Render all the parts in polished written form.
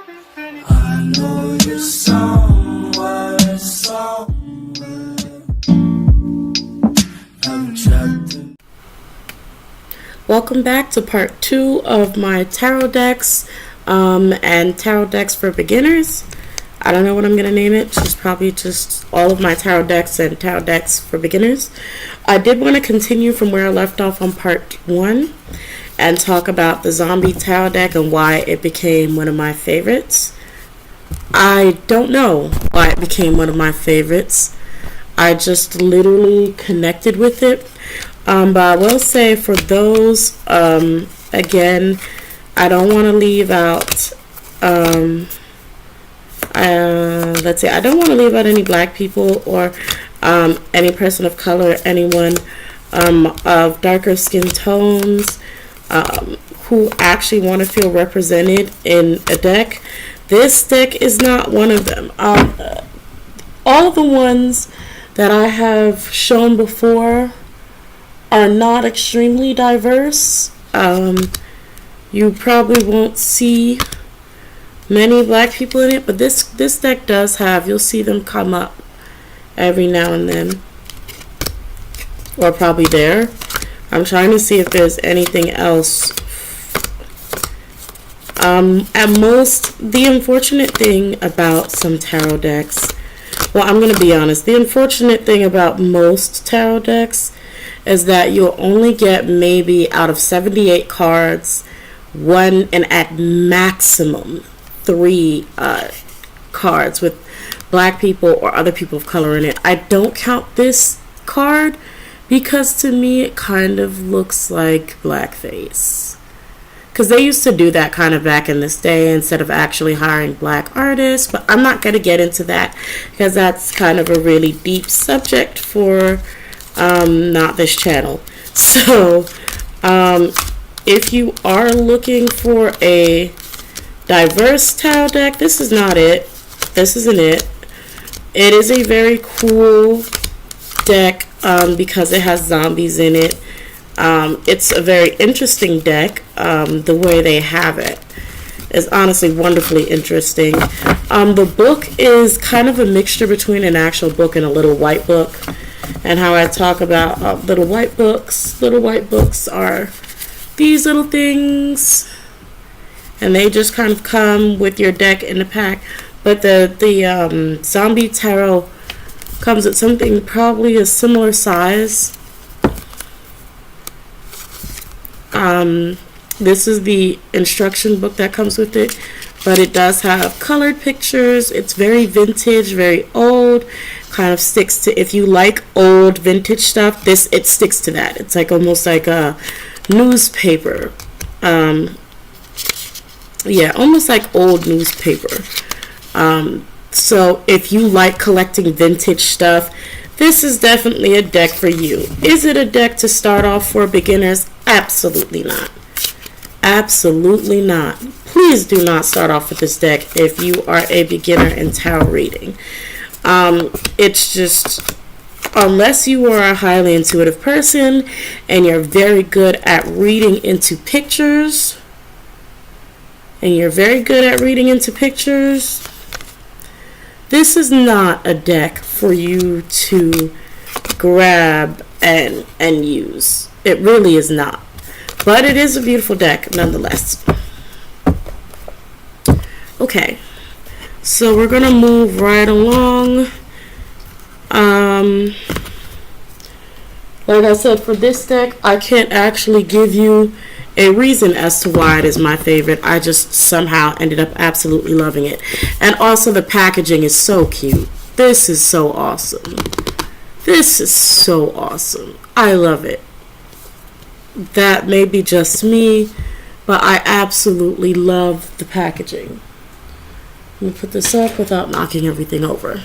I know you're somewhere, I'm trapped in. Welcome back to part 2 of my tarot decks and tarot decks for beginners. I don't know what I'm going to name it. Just probably just all of my tarot decks and tarot decks for beginners. I did want to continue from where I left off on part 1 and talk about the zombie tarot deck and why it became one of my favorites. I don't know why it became one of my favorites. I just literally connected with it. But I will say for those, again, I don't want to leave out, let's say, I don't want to leave out any black people or any person of color, anyone of darker skin tones who actually want to feel represented in a deck. This deck is not one of them. All the ones that I have shown before are not extremely diverse. You probably won't see many black people in it, but this deck does have, you'll see them come up every now and then, or probably there. I'm trying to see if there's anything else. At most, the unfortunate thing about some tarot decks, well, I'm going to be honest, the unfortunate thing about most tarot decks is that you'll only get maybe out of 78 cards, 1 and at maximum 3 cards with black people or other people of color in it. I don't count this card because to me it kind of looks like blackface. Because they used to do that kind of back in this day instead of actually hiring black artists. But I'm not going to get into that because that's kind of a really deep subject for not this channel. So if you are looking for a diverse tarot deck, this is not it. This isn't it. It is a very cool deck because it has zombies in it. It's a very interesting deck. The way they have it is honestly wonderfully interesting. The book is kind of a mixture between an actual book and a little white book. And how I talk about little white books. Little white books are these little things, and they just kind of come with your deck in the pack. But the zombie tarot comes with something probably a similar size. This is the instruction book that comes with it, but it does have colored pictures. It's very vintage, very old. Kind of sticks to, if you like old vintage stuff, it sticks to that. It's like almost like a newspaper. Yeah, almost like old newspaper. So if you like collecting vintage stuff, this is definitely a deck for you. Is it a deck to start off for beginners? Absolutely not. Absolutely not. Please do not start off with this deck if you are a beginner in tarot reading. It's just, unless you are a highly intuitive person and you're very good at reading into pictures, this is not a deck for you to grab and use. It really is not. But it is a beautiful deck nonetheless. Okay. So we're going to move right along. Like I said, for this deck, I can't actually give you a reason as to why it is my favorite. I just somehow ended up absolutely loving it. And also the packaging is so cute. This is so awesome. This is so awesome. I love it. That may be just me, but I absolutely love the packaging. Let me put this up without knocking everything over.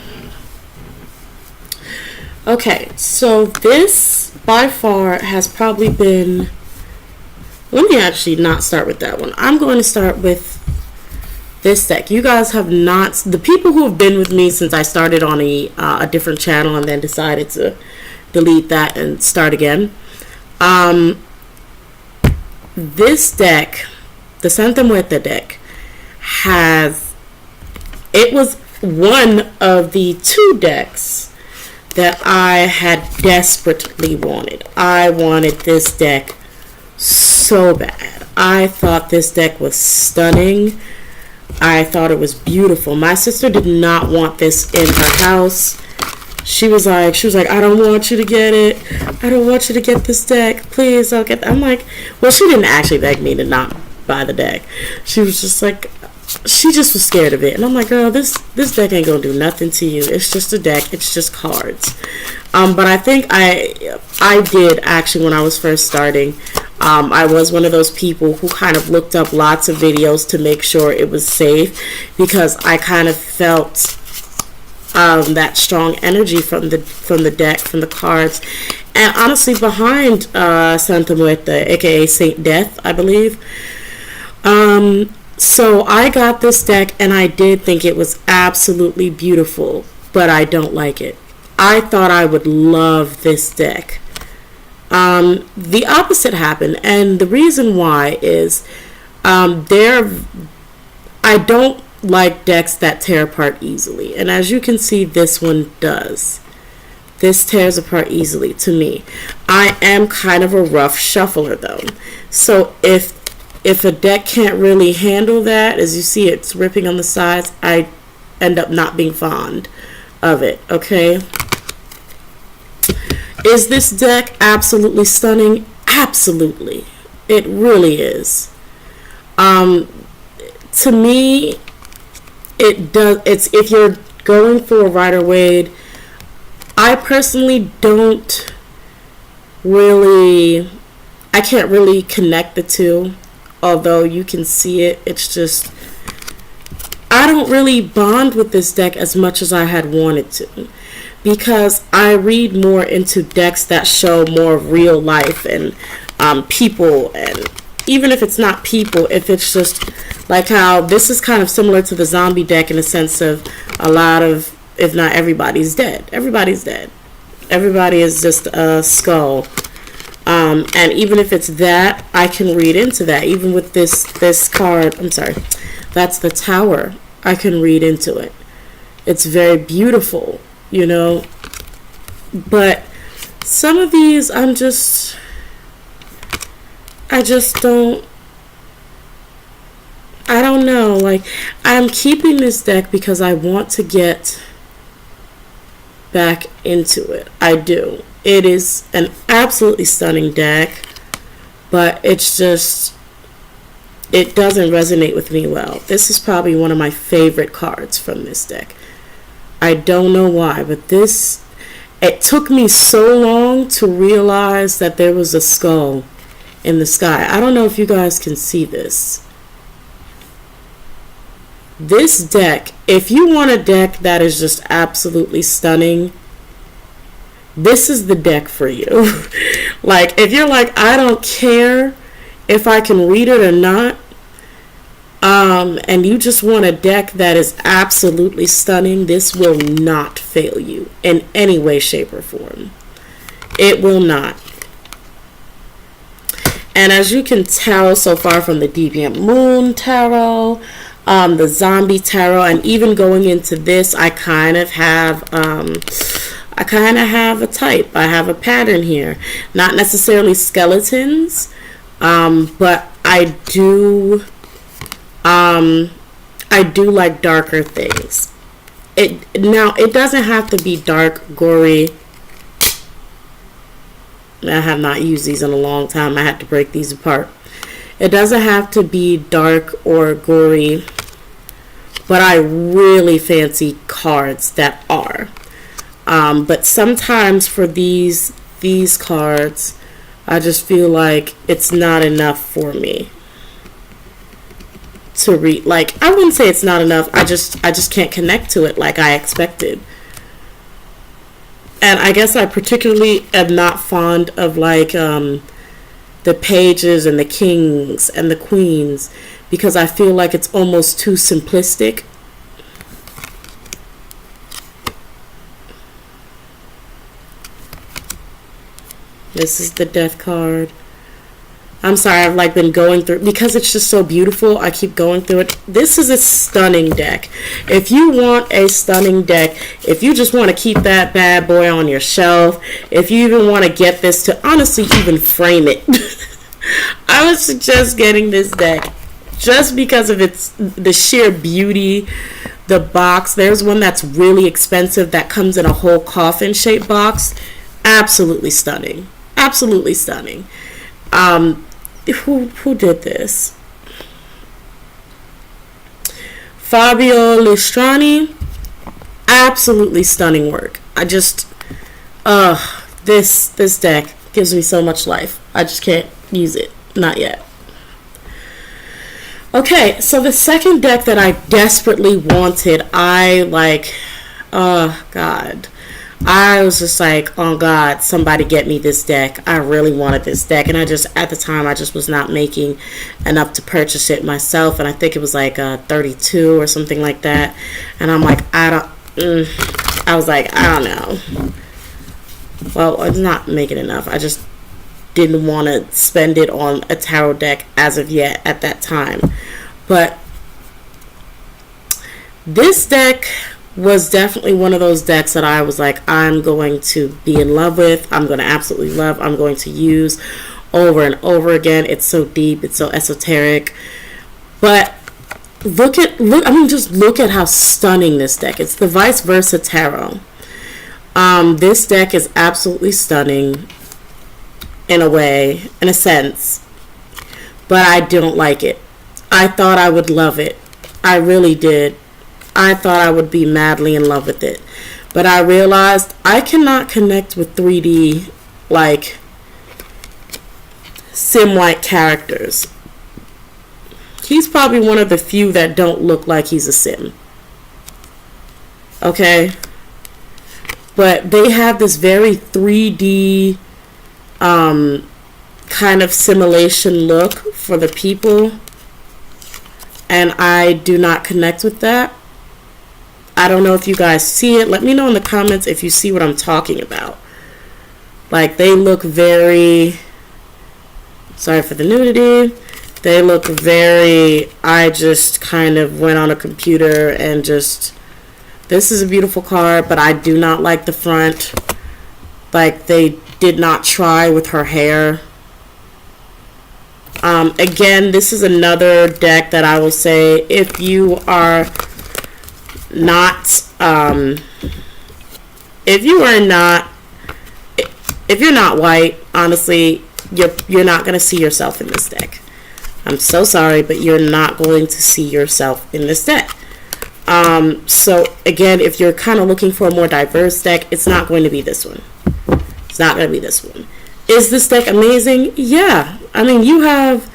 Okay, so this by far has probably been, let me actually not start with that one. I'm going to start with this deck. You guys have not, the people who have been with me since I started on a different channel and then decided to delete that and start again. This deck, the Santa Muerte deck, has It was one of the 2 decks that I had desperately wanted. I wanted this deck so bad. I thought this deck was stunning. I thought it was beautiful. My sister did not want this in her house. She was like, I don't want you to get it. I don't want you to get this deck. Please, I'll get. I'm like, well, she didn't actually beg me to not buy the deck. She was just like, she just was scared of it. And I'm like, girl, this deck ain't gonna do nothing to you. It's just a deck. It's just cards. But I think I did actually, when I was first starting, I was one of those people who kind of looked up lots of videos to make sure it was safe, because I kind of felt that strong energy from the deck, from the cards. And honestly, behind Santa Muerte, aka Saint Death, I believe. So I got this deck and I did think it was absolutely beautiful, but I don't like it. I thought I would love this deck. The opposite happened, and the reason why is I don't like decks that tear apart easily, and as you can see, this one does. This tears apart easily to me. I am kind of a rough shuffler though, so if a deck can't really handle that, as you see it's ripping on the sides, I end up not being fond of it. Okay, is this deck absolutely stunning? Absolutely, it really is. To me, it does. It's, if you're going for a Rider-Waite, I personally don't really, I can't really connect the two, although you can see it. It's just, I don't really bond with this deck as much as I had wanted to, because I read more into decks that show more real life and people, and even if it's not people, if it's just like how this is kind of similar to the zombie deck in the sense of a lot of, if not everybody's dead. Everybody's dead. Everybody is just a skull. And even if it's that, I can read into that. Even with this card, I'm sorry, that's the Tower. I can read into it. It's very beautiful, you know. But some of these, I don't know. Like, I'm keeping this deck because I want to get back into it. I do. It is an absolutely stunning deck, but it's just, it doesn't resonate with me well. This is probably one of my favorite cards from this deck. I don't know why, but this, it took me so long to realize that there was a skull in the sky. I don't know if you guys can see this. This deck, if you want a deck that is just absolutely stunning, this is the deck for you. Like, if you're like, I don't care if I can read it or not, and you just want a deck that is absolutely stunning, this will not fail you in any way, shape, or form. It will not. And as you can tell so far from the Deviant Moon Tarot, the Zombie Tarot, and even going into this, I kind of have a type. I have a pattern here. Not necessarily skeletons, but I do like darker things. It doesn't have to be dark, gory. I have not used these in a long time. I had to break these apart. It doesn't have to be dark or gory, but I really fancy cards that are. But sometimes for these cards, I just feel like it's not enough for me to read. Like, I wouldn't say it's not enough. I just can't connect to it like I expected. And I guess I particularly am not fond of like the pages and the kings and the queens, because I feel like it's almost too simplistic. This is the Death card. I'm sorry, I've like been going through, because it's just so beautiful, I keep going through it. This is a stunning deck. If you want a stunning deck, if you just want to keep that bad boy on your shelf, if you even want to get this to honestly even frame it, I would suggest getting this deck just because of the sheer beauty. The box, there's one that's really expensive that comes in a whole coffin shaped box. Absolutely stunning. Absolutely stunning. Who did this? Fabio Lustrani. Absolutely stunning work. I just this deck gives me so much life. I just can't use it. Not yet. Okay, so the second deck that I desperately wanted, oh God. I was just like, oh God, somebody get me this deck. I really wanted this deck. And at the time, I just was not making enough to purchase it myself. And I think it was like 32 or something like that. And I'm like, I was like, I don't know. Well, I'm not making enough. I just didn't want to spend it on a tarot deck as of yet at that time. But this deck was definitely one of those decks that I was like, I'm going to be in love with. I'm going to absolutely love. I'm going to use over and over again. It's so deep. It's so esoteric. But look at how stunning this deck is. It's the Vice Versa Tarot. This deck is absolutely stunning. In a sense, but I don't like it. I thought I would love it. I really did. I thought I would be madly in love with it, but I realized I cannot connect with 3D like sim-like characters. He's probably one of the few that don't look like he's a sim. Okay, but they have this very 3D kind of simulation look for the people, and I do not connect with that. I don't know if you guys see it. Let me know in the comments if you see what I'm talking about. Like, they look very, sorry for the nudity, they look very, I just kind of went on a computer and just, this is a beautiful card, but I do not like the front. Like, they did not try with her hair. Again, this is another deck that I will say, if you are not white, honestly, you're not going to see yourself in this deck. I'm so sorry, but you're not going to see yourself in this deck. So again, if you're kind of looking for a more diverse deck, it's not going to be this one. It's not going to be this one. Is this deck amazing? Yeah. I mean, you have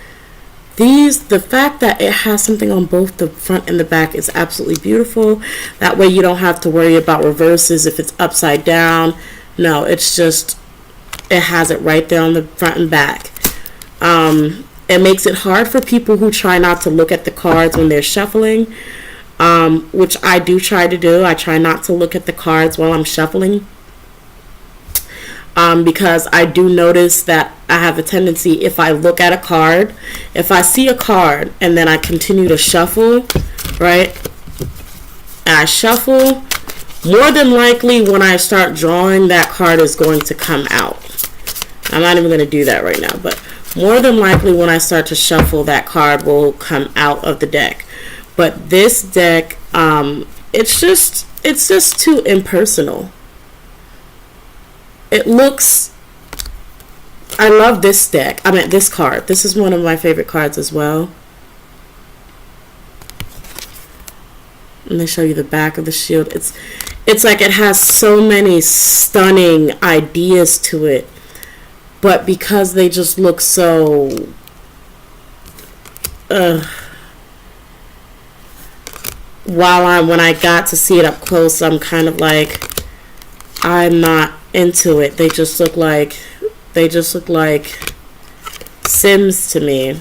these, the fact that it has something on both the front and the back is absolutely beautiful. That way you don't have to worry about reverses if it's upside down. No, it's just, it has it right there on the front and back. It makes it hard for people who try not to look at the cards when they're shuffling, which I do try to do. I try not to look at the cards while I'm shuffling. Because I do notice that I have a tendency, if I look at a card, if I see a card and then I continue to shuffle, right, and I shuffle, more than likely when I start drawing, that card is going to come out. I'm not even going to do that right now, but more than likely when I start to shuffle, that card will come out of the deck. But this deck, it's just too impersonal. It looks, I love this deck. I mean, this card. This is one of my favorite cards as well. Let me show you the back of the shield. It's like it has so many stunning ideas to it, but because they just look so when I got to see it up close, I'm kind of like, I'm not into it. They just look like Sims to me.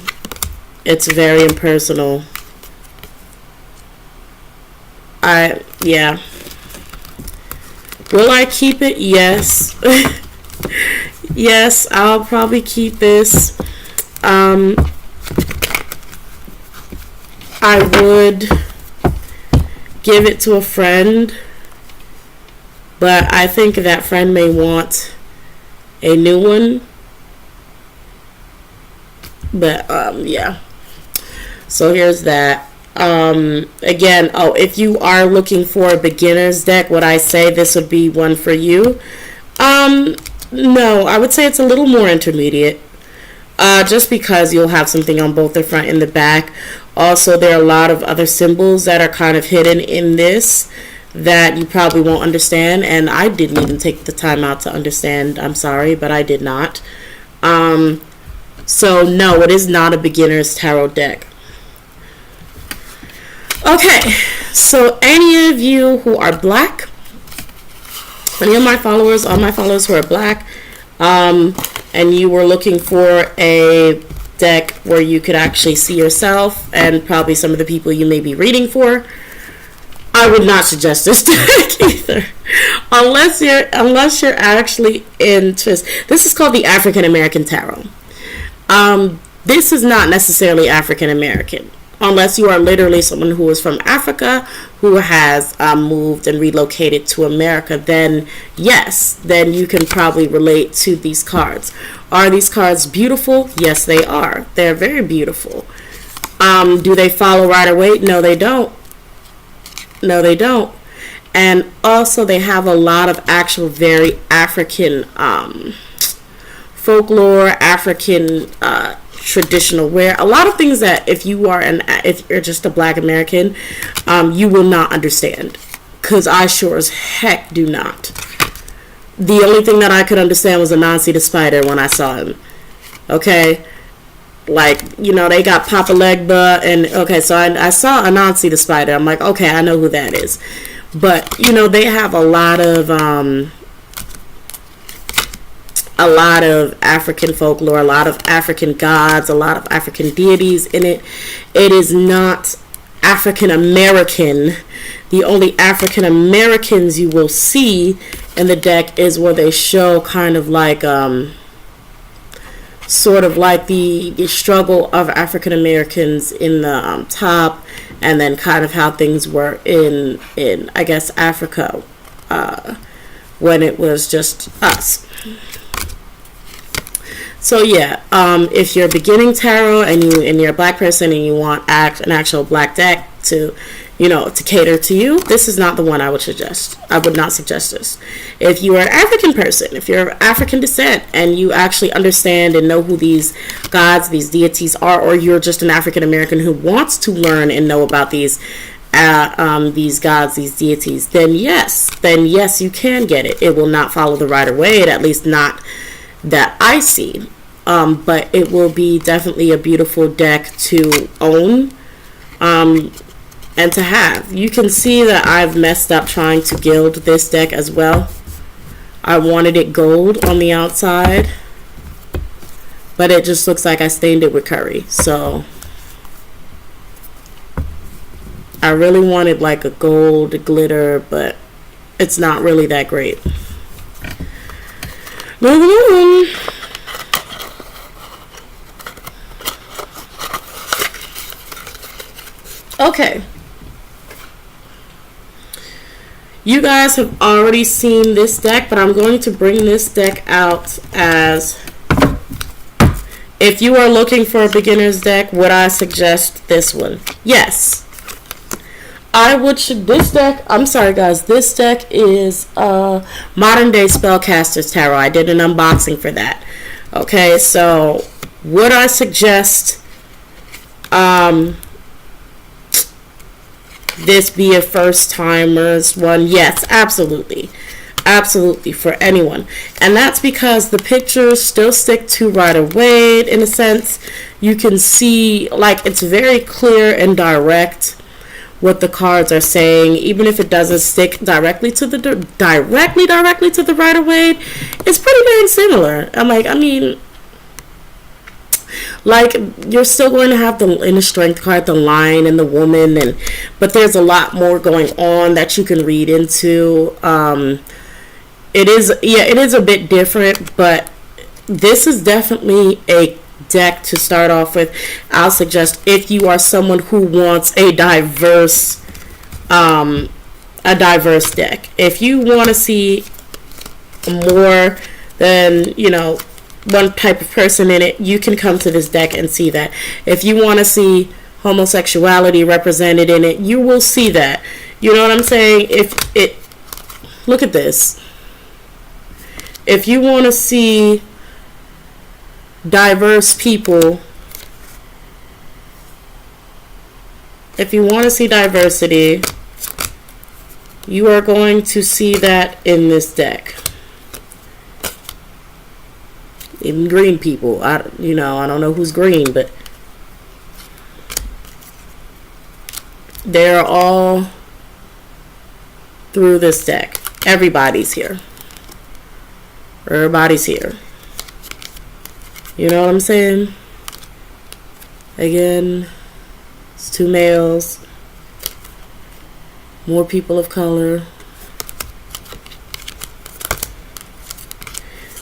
It's very impersonal. Yeah. Will I keep it? Yes. Yes, I'll probably keep this. I would give it to a friend, but I think that friend may want a new one. But yeah, so here's that. Again, if you are looking for a beginner's deck, would I say this would be one for you? No, I would say it's a little more intermediate, just because you'll have something on both the front and the back. Also, there are a lot of other symbols that are kind of hidden in this that you probably won't understand, and I didn't even take the time out to understand. I'm sorry, but I did not. So no, it is not a beginner's tarot deck. Okay, so any of you who are black, any of my followers, all my followers who are black, and you were looking for a deck where you could actually see yourself and probably some of the people you may be reading for, I would not suggest this deck either. Unless you're actually into this is called the African American Tarot. This is not necessarily African American. Unless you are literally someone who is from Africa who has moved and relocated to America, then yes, then you can probably relate to these cards. Are these cards beautiful? Yes, they are. They're very beautiful. Do they follow Rider-Waite? No, they don't. No, they don't. And also they have a lot of actual very African folklore, African traditional wear, a lot of things that if you're just a black American, you will not understand, because I sure as heck do not. The only thing that I could understand was Anansi the Spider when I saw him. Okay, like, they got Papa Legba, and okay, so I saw Anansi the Spider. I'm like, okay, I know who that is. But they have a lot of African folklore, a lot of African gods, a lot of African deities in it. It is not African American. The only African Americans you will see in the deck is where they show kind of like sort of like the struggle of African Americans in the top, and then kind of how things were in I guess Africa when it was just us. So yeah, if you're beginning tarot and you're a black person and you want an actual black deck to cater to you, this is not the one I would suggest. I would not suggest this. If you are an African person, if you're of African descent and you actually understand and know who these gods, these deities are, or you're just an African American who wants to learn and know about these gods, these deities, then yes, you can get it. It will not follow the Rider-Waite, at least not that I see. But it will be definitely a beautiful deck to own and to have. You can see that I've messed up trying to gild this deck as well. I wanted it gold on the outside, but it just looks like I stained it with curry. So I really wanted like a gold glitter, but it's not really that great. Moving on. Okay. You guys have already seen this deck, but I'm going to bring this deck out as, if you are looking for a beginner's deck, would I suggest this one? Yes. I would. This deck, I'm sorry guys, this deck is modern day Spellcaster's Tarot. I did an unboxing for that. Okay, so would I suggest this be a first timer's one? Yes, absolutely. Absolutely, for anyone. And that's because the pictures still stick to Rider-Waite in a sense. You can see, like, it's very clear and direct what the cards are saying, even if it doesn't stick directly to the directly to the Rider-Waite. It's pretty darn similar. Like, you're still going to have the inner strength card, the lion and the woman, but there's a lot more going on that you can read into. It is a bit different, but this is definitely a deck to start off with. I'll suggest if you are someone who wants a diverse deck. If you want to see more than, you know, one type of person in it, you can come to this deck and see that. If you want to see homosexuality represented in it, you will see that. You know what I'm saying? Look at this. If you want to see diverse people, if you want to see diversity, you are going to see that in this deck. Even green people. I don't know who's green, but they're all through this deck. Everybody's here. Everybody's here. You know what I'm saying? Again, it's 2 males, more people of color.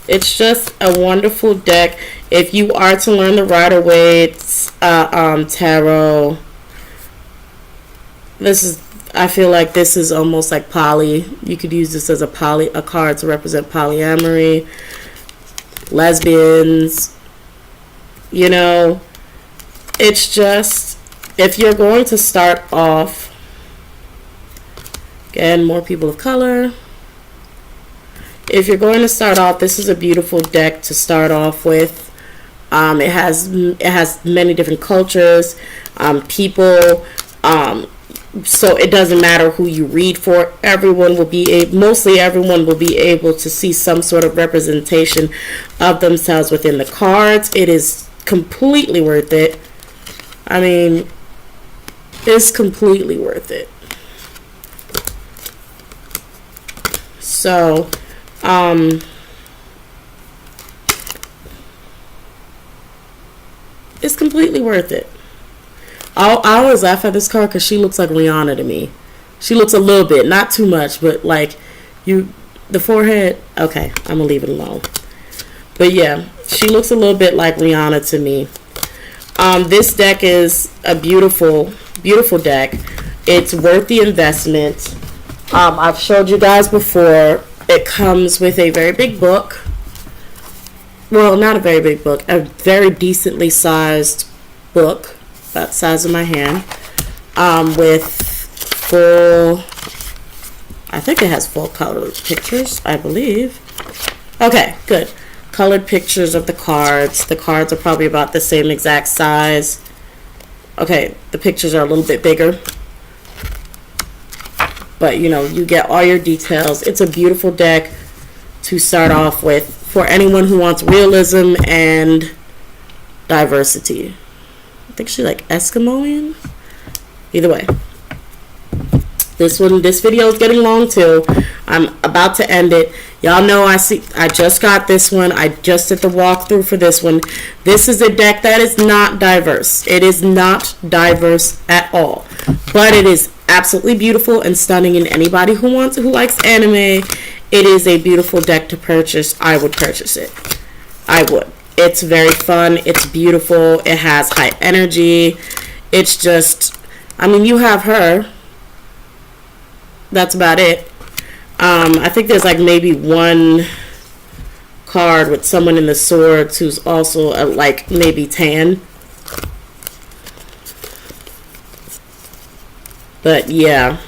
It's just a wonderful deck. If you are to learn the Rider-Waite tarot, I feel like this is almost like poly. You could use this as a card to represent polyamory, lesbians. You know, it's just, if you're going to start off, again, more people of color. If you're going to start off, this is a beautiful deck to start off with. It has many different cultures, people. So it doesn't matter who you read for. Mostly everyone will be able to see some sort of representation of themselves within the cards. It is completely worth it. I mean, it's completely worth it. So, it's completely worth it. I always laugh at this card because she looks like Rihanna to me. She looks a little bit, not too much, but like the forehead. Okay, I'm gonna leave it alone. But yeah, she looks a little bit like Rihanna to me. This deck is a beautiful, beautiful deck. It's worth the investment. I've showed you guys before. It comes with a very big book. Well, not a very big book. A very decently sized book, about the size of my hand, with full, I think it has full colored pictures, I believe. Okay, good. Colored pictures of the cards. The cards are probably about the same exact size. Okay, the pictures are a little bit bigger. But, you know, you get all your details. It's a beautiful deck to start off with for anyone who wants realism and diversity. I think she's like Eskimoian. Either way. This video is getting long too. I'm about to end it. Y'all know I just got this one. I just did the walkthrough for this one. This is a deck that is not diverse. It is not diverse at all. But it is absolutely beautiful and stunning, and anybody who likes anime, it is a beautiful deck to purchase. I would purchase it. I would. It's very fun. It's beautiful. It has high energy. It's just, I mean, you have her. That's about it. I think there's like maybe one card with someone in the swords who's also like maybe tan. But yeah.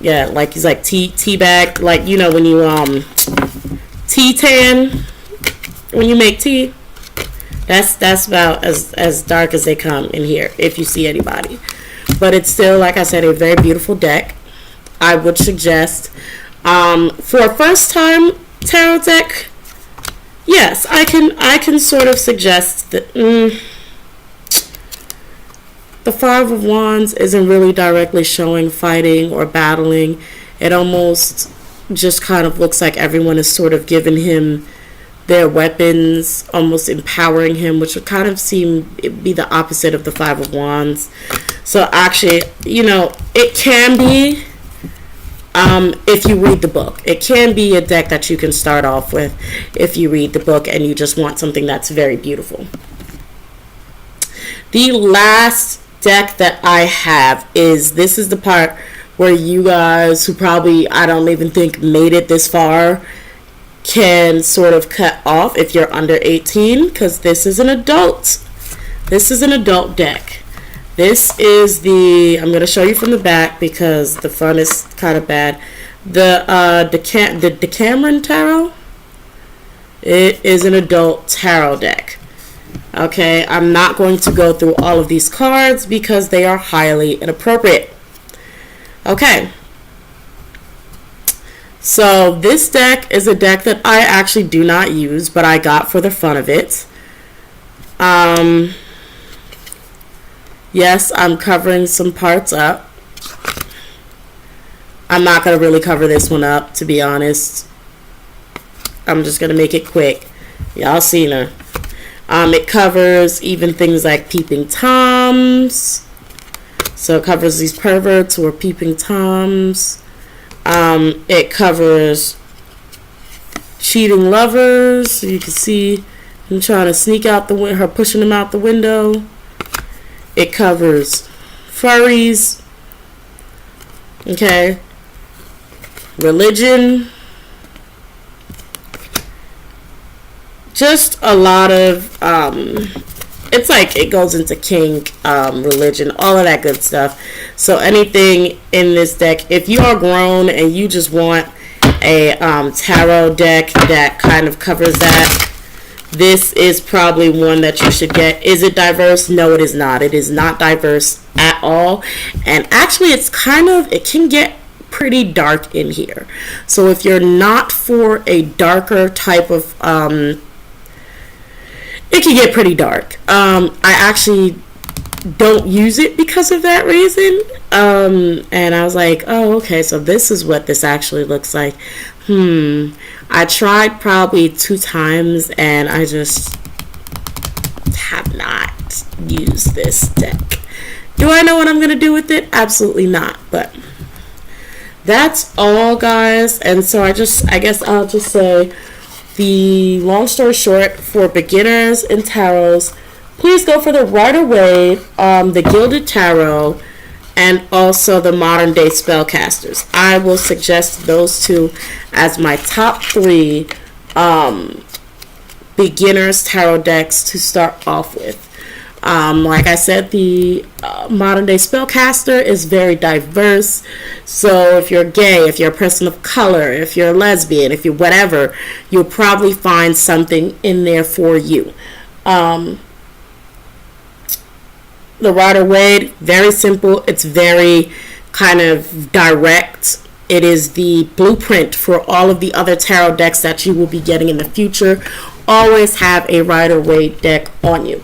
Yeah, like he's like tea bag, like, you know, when you tea tan, when you make tea. That's about as dark as they come in here, if you see anybody. But it's still, like I said, a very beautiful deck. I would suggest for a first time tarot deck, yes, I can sort of suggest that the Five of Wands isn't really directly showing fighting or battling. It almost just kind of looks like everyone is sort of giving him their weapons, almost empowering him, which would kind of be the opposite of the Five of Wands. So actually, you know, it can be if you read the book. It can be a deck that you can start off with if you read the book and you just want something that's very beautiful. The last deck that I have this is the part where you guys who probably, I don't even think, made it this far can sort of cut off if you're under 18, because this is an adult. This is an adult deck. This is I'm going to show you from the back because the front is kind of bad. The Decameron Tarot. It is an adult tarot deck. Okay, I'm not going to go through all of these cards because they are highly inappropriate. Okay. So this deck is a deck that I actually do not use, but I got for the fun of it. Yes, I'm covering some parts up. I'm not going to really cover this one up, to be honest. I'm just going to make it quick. Y'all seen her. It covers even things like peeping Toms. So it covers these perverts or peeping Toms. It covers cheating lovers. So you can see him trying to sneak out the window, her pushing him out the window. It covers furries. Okay. Religion. Just a lot of, it's like it goes into kink, religion, all of that good stuff. So anything in this deck, if you are grown and you just want a tarot deck that kind of covers that, this is probably one that you should get. Is it diverse? No, it is not. It is not diverse at all. And actually, it can get pretty dark in here. So if you're not for a darker type of, it can get pretty dark. I actually don't use it because of that reason. And I was like, oh, okay, so this is what this actually looks like. I tried probably 2 times and I just have not used this deck. Do I know what I'm going to do with it? Absolutely not. But that's all, guys. And so I guess I'll just say, the long story short, for beginners in tarots, please go for the Rider-Waite, the Gilded Tarot, and also the modern day Spellcasters. I will suggest those 2 as my top 3 beginners tarot decks to start off with. Like I said, the modern day Spellcaster is very diverse. So if you're gay, if you're a person of color, if you're a lesbian, if you're whatever, you'll probably find something in there for you. The Rider-Waite, very simple. It's very kind of direct. It is the blueprint for all of the other tarot decks that you will be getting in the future. Always have a Rider-Waite deck on you.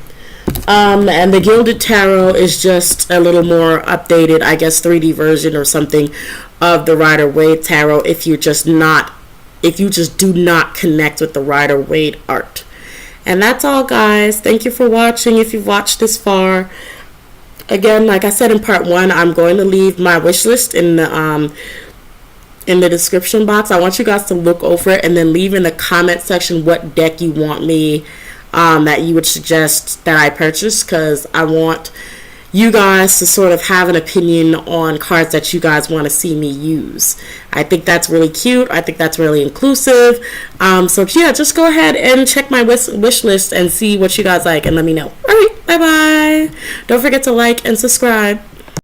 And the Gilded Tarot is just a little more updated, I guess, 3D version or something of the Rider-Waite Tarot if you just do not connect with the Rider-Waite art. And that's all, guys. Thank you for watching. If you've watched this far, again, like I said in part 1, I'm going to leave my wish list in the description box. I want you guys to look over it and then leave in the comment section what deck you want me that you would suggest that I purchase, because I want you guys to sort of have an opinion on cards that you guys want to see me use. I think that's really cute. I think that's really inclusive. So yeah, just go ahead and check my wish list and see what you guys like and let me know. All right, bye bye. Don't forget to like and subscribe.